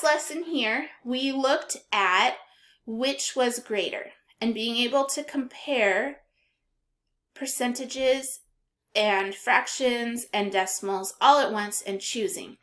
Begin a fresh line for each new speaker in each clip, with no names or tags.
lesson here, we looked at which was greater and being able to compare percentages and fractions and decimals all at once and choosing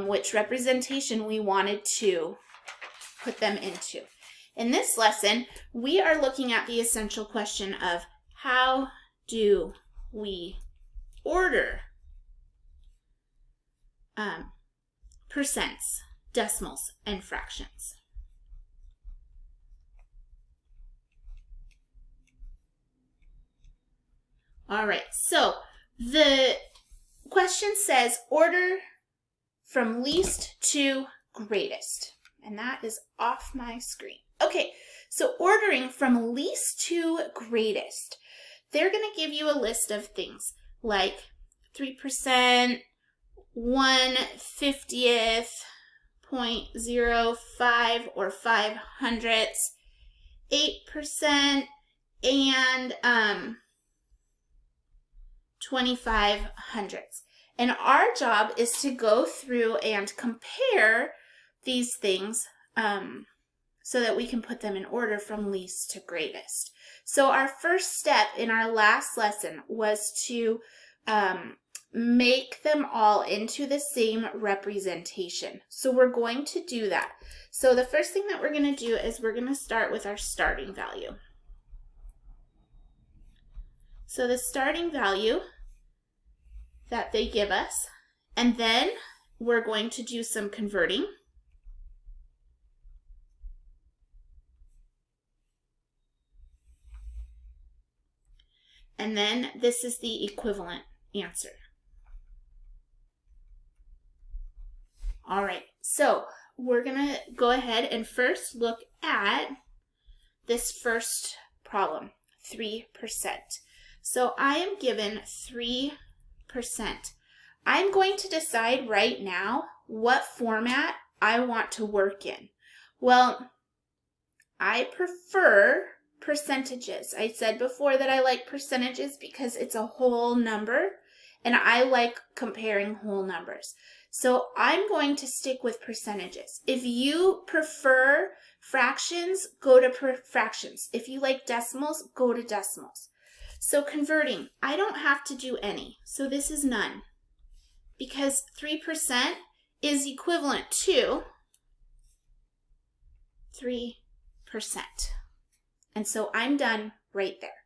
which representation we wanted to put them into. In this lesson, we are looking at the essential question of how do we order percents, decimals, and fractions. All right, so the question says order from least to greatest, and that is off my screen. Okay, so ordering from least to greatest, they're going to give you a list of things like 3%, 1/50th, 0.05 or 5/100, 8%, and 25/100. And our job is to go through and compare these things so that we can put them in order from least to greatest. So our first step in our last lesson was to make them all into the same representation. So we're going to do that. So the first thing that we're going to do is we're going to start with our starting value. So the starting value that they give us, and then we're going to do some converting. And then this is the equivalent answer. All right, so we're going to go ahead and first look at this first problem, 3%. So I am given 3%. I'm going to decide right now what format I want to work in. Well, I prefer percentages. I said before that I like percentages because it's a whole number and I like comparing whole numbers. So I'm going to stick with percentages. If you prefer fractions, go to fractions. If you like decimals, go to decimals. So converting, I don't have to do any. So this is none because 3% is equivalent to 3%. And so I'm done right there.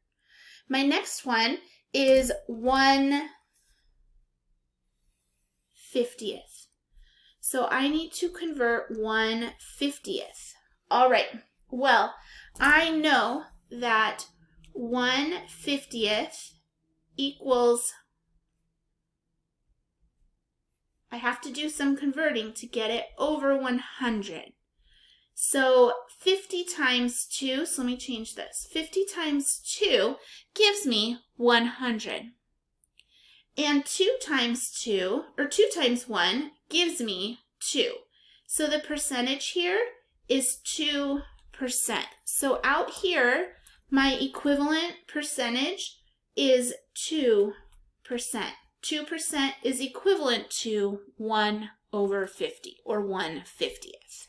My next one is 1/50th. So I need to convert 1/50th. All right, well, I know that 1/50th equals, I have to do some converting to get it over 100. So 50 times 2, so let me change this. 50 times 2 gives me 100. And 2 times 2, or 2 times 1, gives me 2. So the percentage here is 2%. So out here, my equivalent percentage is 2%. 2% is equivalent to 1/50, or 1/50th.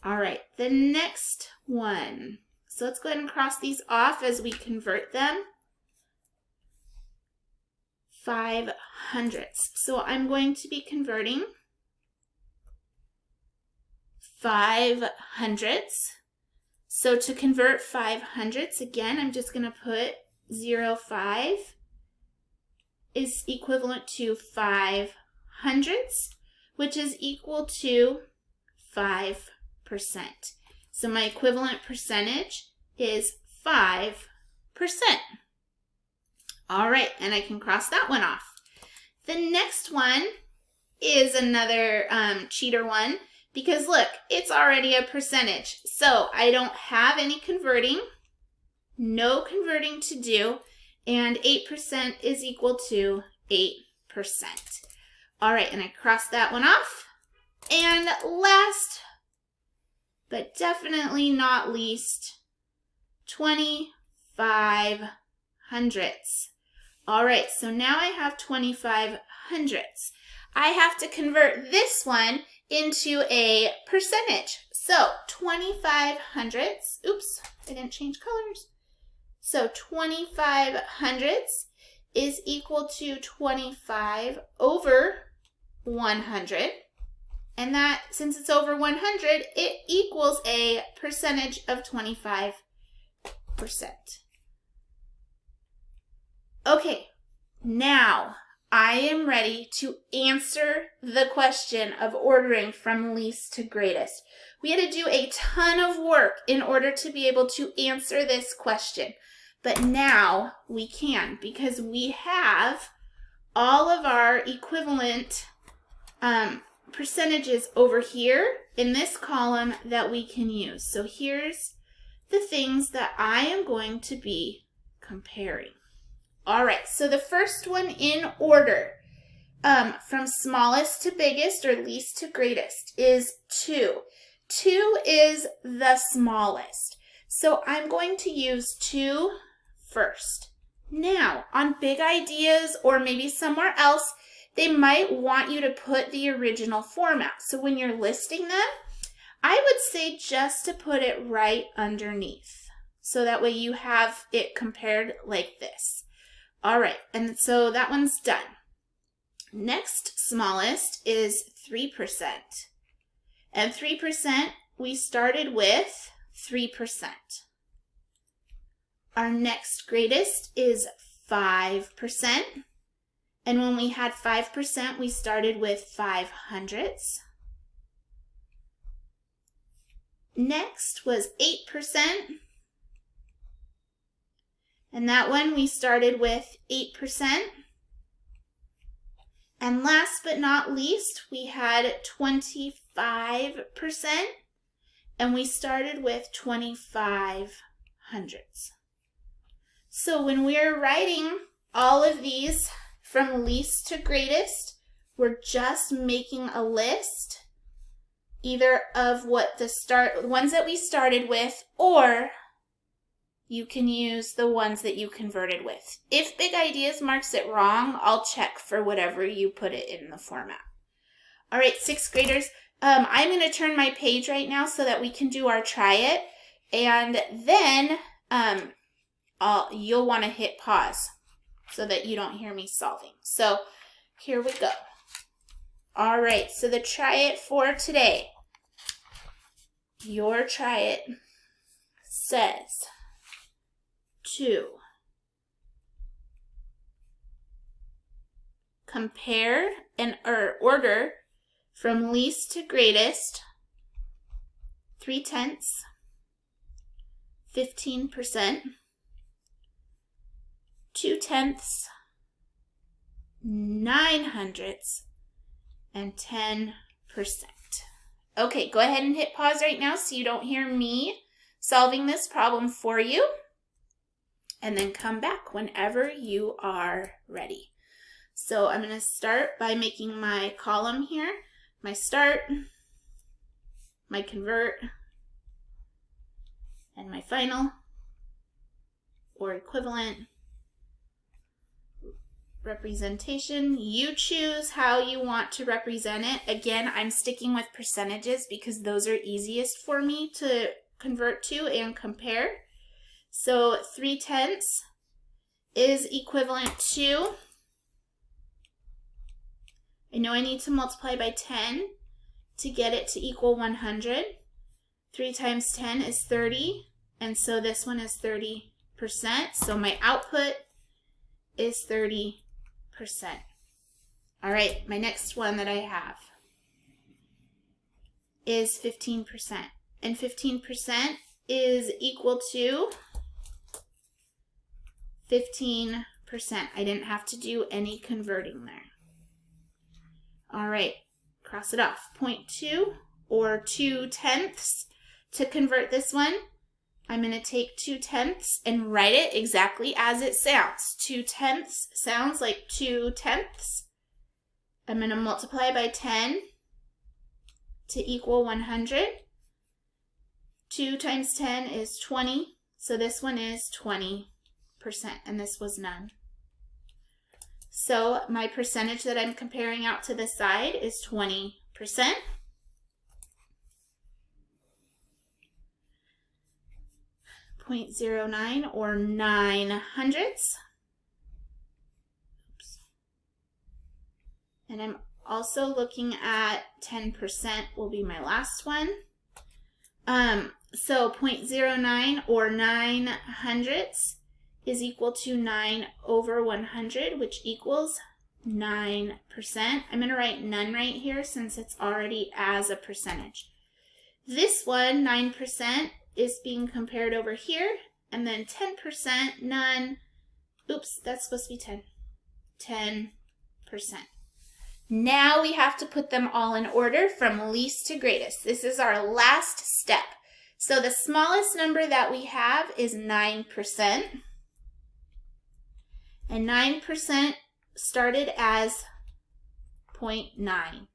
All right, the next one. So let's go ahead and cross these off as we convert them. 5/100. So I'm going to be converting 5/100. So to convert 5/100, again, I'm just going to put 0.5 is equivalent to 5/100, which is equal to 5%. So my equivalent percentage is 5%. All right, and I can cross that one off. The next one is another cheater one because look, it's already a percentage. So I don't have any converting, no converting to do, and 8% is equal to 8%. All right, and I cross that one off. And last, but definitely not least, 25/100. All right, so now I have 25/100. I have to convert this one into a percentage. So 25 hundredths, oops, I didn't change colors. So 25 hundredths is equal to 25 over 100. And that, since it's over 100, it equals a percentage of 25%. Okay, now I am ready to answer the question of ordering from least to greatest. We had to do a ton of work in order to be able to answer this question. But now we can, because we have all of our equivalent percentages over here in this column that we can use. So here's the things that I am going to be comparing. All right, so the first one in order from smallest to biggest or least to greatest is 2. 2 is the smallest. So I'm going to use 2 first. Now, on big ideas or maybe somewhere else, they might want you to put the original format. So when you're listing them, I would say just to put it right underneath. So that way you have it compared like this. All right, and so that one's done. Next smallest is 3%. And 3%, we started with 3%. Our next greatest is 5%. And when we had 5%, we started with 5 hundredths. Next was 8%. And that one we started with 8%. And last but not least, we had 25%. And we started with 25 hundredths. So when we're writing all of these from least to greatest, we're just making a list either of what the ones that we started with, or you can use the ones that you converted with. If Big Ideas marks it wrong, I'll check for whatever you put it in the format. All right, 6th graders, I'm going to turn my page right now so that we can do our try it, and then you'll want to hit pause so that you don't hear me solving. So here we go. All right, so the try it for today. Your try it says 2. Compare or order from least to greatest 3/10, 15%, 2/10, 9 hundredths, and 10%. Okay, go ahead and hit pause right now so you don't hear me solving this problem for you. And then come back whenever you are ready. So I'm going to start by making my column here. My start, my convert, and my final or equivalent representation. You choose how you want to represent it. Again, I'm sticking with percentages because those are easiest for me to convert to and compare. So 3/10 is equivalent to, I know I need to multiply by 10 to get it to equal 100. 3 times 10 is 30, and so this one is 30%. So my output is 30%. All right, my next one that I have is 15%. And 15% is equal to 15%. I didn't have to do any converting there. All right, cross it off. 0.2 or 2/10 to convert this one. I'm going to take 2/10 and write it exactly as it sounds. 2/10 sounds like 2/10. I'm going to multiply by 10 to equal 100. 2 times 10 is 20, so this one is 20%, and this was none. So my percentage that I'm comparing out to the side is 20%. 0.09 or 9 hundredths. Oops. And I'm also looking at 10% will be my last one. So 0.09 or 9 hundredths is equal to 9 over 100, which equals 9%. I'm going to write none right here since it's already as a percentage. This one, 9%, is being compared over here, and then 10%, none. Oops, that's supposed to be 10. 10%. Now we have to put them all in order from least to greatest. This is our last step. So the smallest number that we have is 9%. And 9% started as 0.9.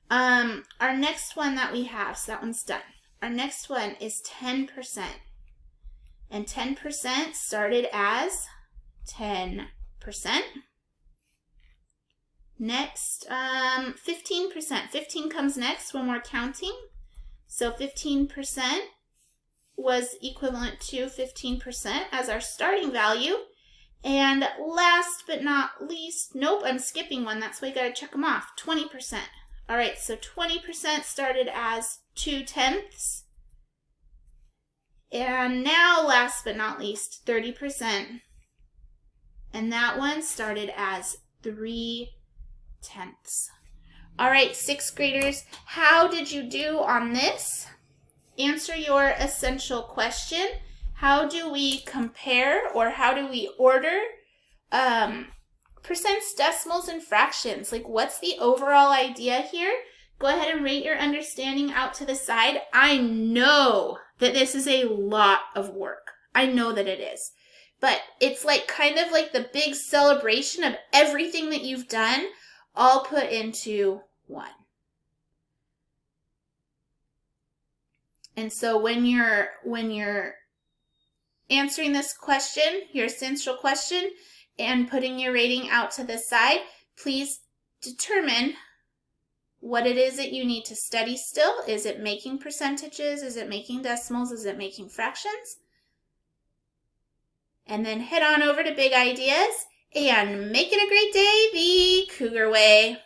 Our next one that we have, so that one's done. Our next one is 10%. And 10% started as 10%. Next, 15%. 15 comes next when we're counting. So 15% was equivalent to 15% as our starting value. And last but not least, nope, I'm skipping one. That's why you got to check them off. 20%. All right, so 20% started as 2/10. And now, last but not least, 30%. And that one started as 3/10. All right, 6th graders, how did you do on this? Answer your essential question. How do we compare or how do we order percents, decimals, and fractions? Like, what's the overall idea here? Go ahead and rate your understanding out to the side. I know that this is a lot of work. I know that it is. But it's like kind of like the big celebration of everything that you've done all put into one. And so when you're answering this question, your essential question, and putting your rating out to the side, please determine what it is that you need to study still. Is it making percentages? Is it making decimals? Is it making fractions? And then head on over to Big Ideas and make it a great day the Cougar way.